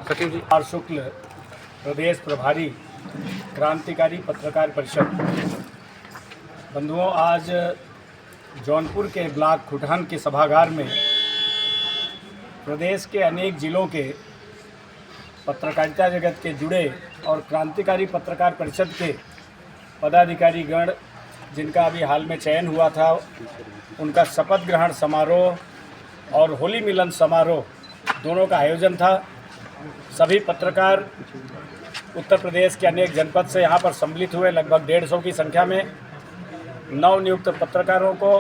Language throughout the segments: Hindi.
सचिव जी आर शुक्ल, प्रदेश प्रभारी क्रांतिकारी पत्रकार परिषद। बंधुओं, आज जौनपुर के ब्लॉक खुटहन के सभागार में प्रदेश के अनेक जिलों के पत्रकारिता जगत के जुड़े और क्रांतिकारी पत्रकार परिषद के पदाधिकारी गण, जिनका अभी हाल में चयन हुआ था, उनका शपथ ग्रहण समारोह और होली मिलन समारोह दोनों का आयोजन था। सभी पत्रकार उत्तर प्रदेश के अनेक जनपद से यहाँ पर सम्मिलित हुए। लगभग 150 की संख्या में नवनियुक्त पत्रकारों को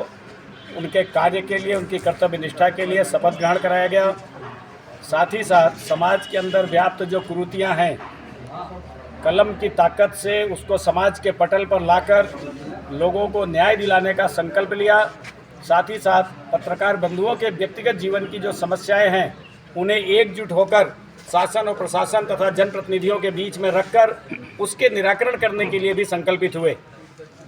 उनके कार्य के लिए, उनकी कर्तव्य निष्ठा के लिए शपथ ग्रहण कराया गया। साथ ही साथ समाज के अंदर व्याप्त जो कुरीतियाँ हैं, कलम की ताकत से उसको समाज के पटल पर लाकर लोगों को न्याय दिलाने का संकल्प लिया। साथ ही साथ पत्रकार बंधुओं के व्यक्तिगत जीवन की जो समस्याएं हैं, उन्हें एकजुट होकर शासन और प्रशासन तथा जनप्रतिनिधियों के बीच में रखकर उसके निराकरण करने के लिए भी संकल्पित हुए।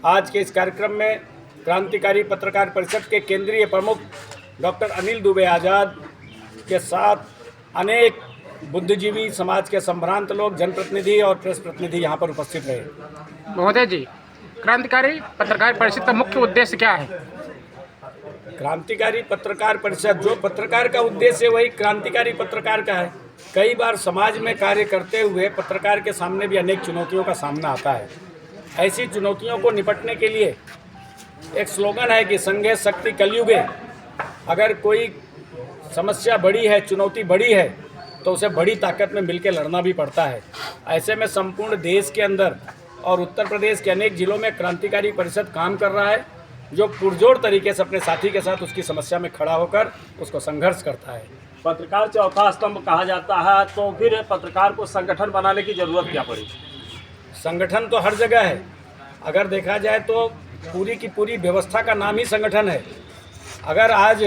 आज के इस कार्यक्रम में क्रांतिकारी पत्रकार परिषद के केंद्रीय प्रमुख डॉक्टर अनिल दुबे आज़ाद के साथ अनेक बुद्धिजीवी, समाज के संभ्रांत लोग, जनप्रतिनिधि और प्रेस प्रतिनिधि यहाँ पर उपस्थित रहे। महोदय जी, क्रांतिकारी पत्रकार परिषद का मुख्य उद्देश्य क्या है? क्रांतिकारी पत्रकार परिषद, जो पत्रकार का उद्देश्य है वही क्रांतिकारी पत्रकार का है। कई बार समाज में कार्य करते हुए पत्रकार के सामने भी अनेक चुनौतियों का सामना आता है। ऐसी चुनौतियों को निपटने के लिए एक स्लोगन है कि संघे शक्ति कलयुगे। अगर कोई समस्या बड़ी है, चुनौती बड़ी है, तो उसे बड़ी ताकत में मिलकर लड़ना भी पड़ता है। ऐसे में संपूर्ण देश के अंदर और उत्तर प्रदेश के अनेक जिलों में क्रांतिकारी परिषद काम कर रहा है, जो पुरजोर तरीके से अपने साथी के साथ उसकी समस्या में खड़ा होकर उसको संघर्ष करता है। पत्रकार चौथा स्तंभ कहा जाता है, तो फिर पत्रकार को संगठन बनाने की जरूरत क्या पड़ी? संगठन तो हर जगह है। अगर देखा जाए तो पूरी की पूरी व्यवस्था का नाम ही संगठन है। अगर आज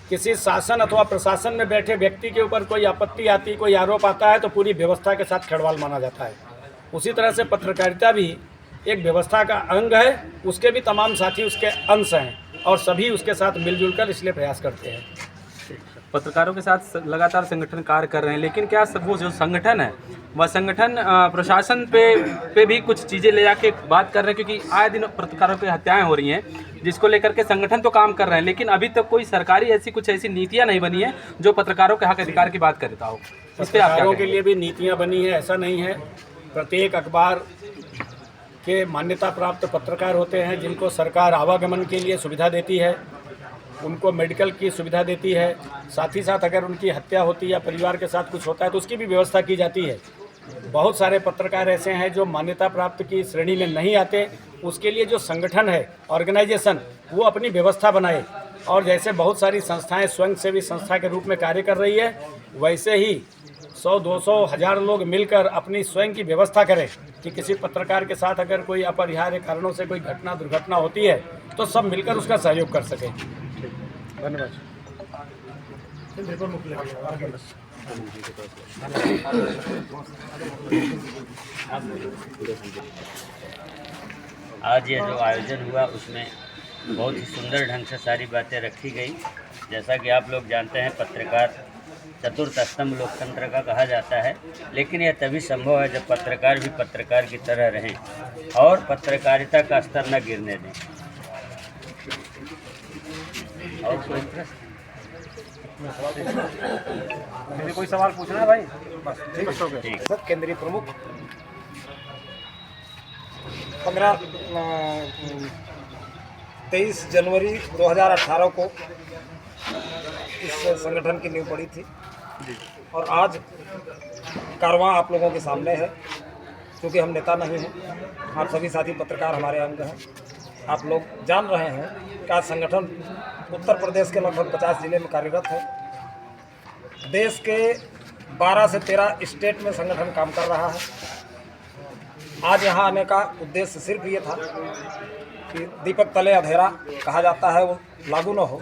किसी शासन अथवा प्रशासन में बैठे व्यक्ति के ऊपर कोई आपत्ति आती, कोई आरोप आता है, तो पूरी व्यवस्था के साथ खिलवाड़ माना जाता है। उसी तरह से पत्रकारिता भी एक व्यवस्था का अंग है। उसके भी तमाम साथी उसके अंश हैं और सभी उसके साथ मिलजुल कर इसलिए प्रयास करते हैं। पत्रकारों के साथ लगातार संगठन कार्य कर रहे हैं, लेकिन क्या वो जो संगठन है वह संगठन प्रशासन पे भी कुछ चीज़ें ले जाके बात कर रहे हैं? क्योंकि आए दिन पत्रकारों की हत्याएं हो रही हैं, जिसको लेकर के संगठन तो काम कर रहे हैं, लेकिन अभी तक कोई सरकारी ऐसी नीतियां नहीं बनी है जो पत्रकारों के हक अधिकार की बात करता हो। इस पर पत्रकारों के लिए भी नीतियाँ बनी है, ऐसा नहीं है। प्रत्येक अखबार के मान्यता प्राप्त पत्रकार होते हैं, जिनको सरकार आवागमन के लिए सुविधा देती है, उनको मेडिकल की सुविधा देती है। साथ ही साथ अगर उनकी हत्या होती है या परिवार के साथ कुछ होता है तो उसकी भी व्यवस्था की जाती है। बहुत सारे पत्रकार ऐसे हैं जो मान्यता प्राप्त की श्रेणी में नहीं आते। उसके लिए जो संगठन है, ऑर्गेनाइजेशन, वो अपनी व्यवस्था बनाए। और जैसे बहुत सारी संस्थाएं स्वयंसेवी संस्था के रूप में कार्य कर रही है, वैसे ही 100, 200, 1000 लोग मिलकर अपनी स्वयं की व्यवस्था करें कि किसी पत्रकार के साथ अगर कोई अपरिहार्य कारणों से कोई घटना, दुर्घटना होती है तो सब मिलकर उसका सहयोग कर सकें। धन्यवाद। आज ये जो आयोजन हुआ उसमें बहुत ही सुंदर ढंग से सारी बातें रखी गई। जैसा कि आप लोग जानते हैं, पत्रकार चतुर्थ स्तंभ लोकतंत्र का कहा जाता है, लेकिन यह तभी संभव है जब पत्रकार भी पत्रकार की तरह रहें और पत्रकारिता का स्तर न गिरने दें। और कोई सवाल पूछना है भाई? बस ठीक। सर, केंद्रीय प्रमुख 23 जनवरी 2018 को इस संगठन की नींव पड़ी थी और आज कारवां आप लोगों के सामने है। क्योंकि हम नेता नहीं हैं, आप सभी साथी पत्रकार हमारे अंग हैं। आप लोग जान रहे हैं कि आज संगठन उत्तर प्रदेश के लगभग 50 जिले में कार्यरत है। देश के 12 से 13 स्टेट में संगठन काम कर रहा है। आज यहाँ आने का उद्देश्य सिर्फ ये था कि दीपक तले अंधेरा कहा जाता है वो लागू न हो।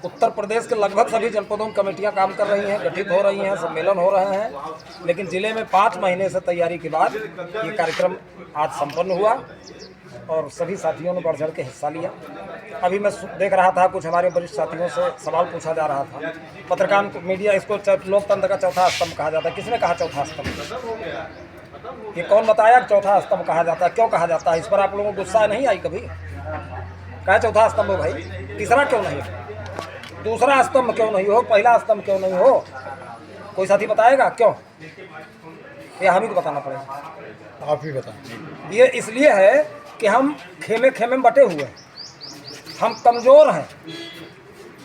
उत्तर प्रदेश के लगभग सभी जनपदों में कमेटियां काम कर रही हैं, गठित हो रही हैं, सम्मेलन हो रहे हैं, लेकिन जिले में 5 महीने से तैयारी के बाद ये कार्यक्रम आज संपन्न हुआ। और सभी साथियों ने बढ़ चढ़ के हिस्सा लिया। अभी मैं देख रहा था कुछ हमारे वरिष्ठ साथियों से सवाल पूछा जा रहा था। पत्रकार मीडिया इसको लोकतंत्र का चौथा स्तंभ कहा जाता है। किसने कहा चौथा स्तंभ? ये कौन बताया कि चौथा स्तंभ कहा जाता है? क्यों कहा जाता है? इस पर आप लोगों को गुस्सा नहीं आई कभी? कहा चौथा स्तंभ हो भाई, तीसरा क्यों नहीं हो? दूसरा स्तंभ क्यों नहीं हो? पहला स्तंभ क्यों नहीं हो? कोई साथी बताएगा क्यों? ये हम ही को बताना पड़ेगा। आप ही बताएं। ये इसलिए है कि हम खेमे खेमे में बटे हुए हैं, हम कमज़ोर हैं।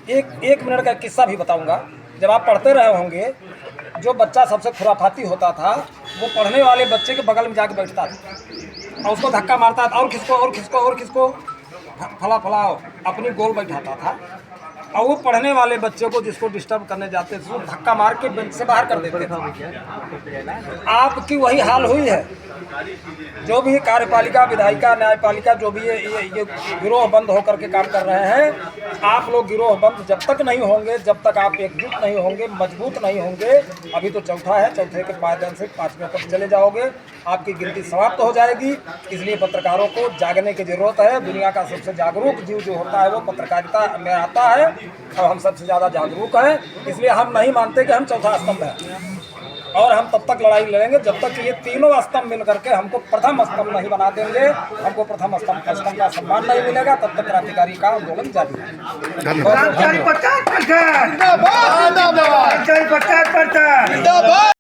एक मिनट का किस्सा भी बताऊंगा। जब आप पढ़ते रहे होंगे, जो बच्चा सबसे खुराफाती होता था वो पढ़ने वाले बच्चे के बगल में जाके बैठता था और उसको धक्का मारता था, और किसको फला अपनी गोल बैठाता था, और वो पढ़ने वाले बच्चे को जिसको डिस्टर्ब करने जाते थे वो धक्का मार के बेंच से बाहर कर देते थे। आपकी वही हाल हुई है। जो भी कार्यपालिका, विधायिका, न्यायपालिका जो भी ये गिरोह बंद होकर के काम कर रहे हैं, आप लोग गिरोह बंद जब तक नहीं होंगे, जब तक आप एकजुट नहीं होंगे, मजबूत नहीं होंगे, अभी तो चौथा है, चौथे के माध्यम से पाँचवें तक चले जाओगे, आपकी गिनती समाप्त हो जाएगी। इसलिए पत्रकारों को जागने की जरूरत है। दुनिया का सबसे जागरूक जीव जो होता है वो पत्रकारिता में आता है और हम सबसे ज़्यादा जागरूक हैं। इसलिए हम नहीं मानते कि हम चौथा स्तंभ हैं, और हम तब तक लड़ाई लड़ेंगे जब तक ये तीनों स्तंभ मिल करके हमको प्रथम स्तंभ नहीं बना देंगे, हमको प्रथम स्तंभ का सम्मान नहीं मिलेगा, तब तक क्रांतिकारी का आंदोलन जारी है।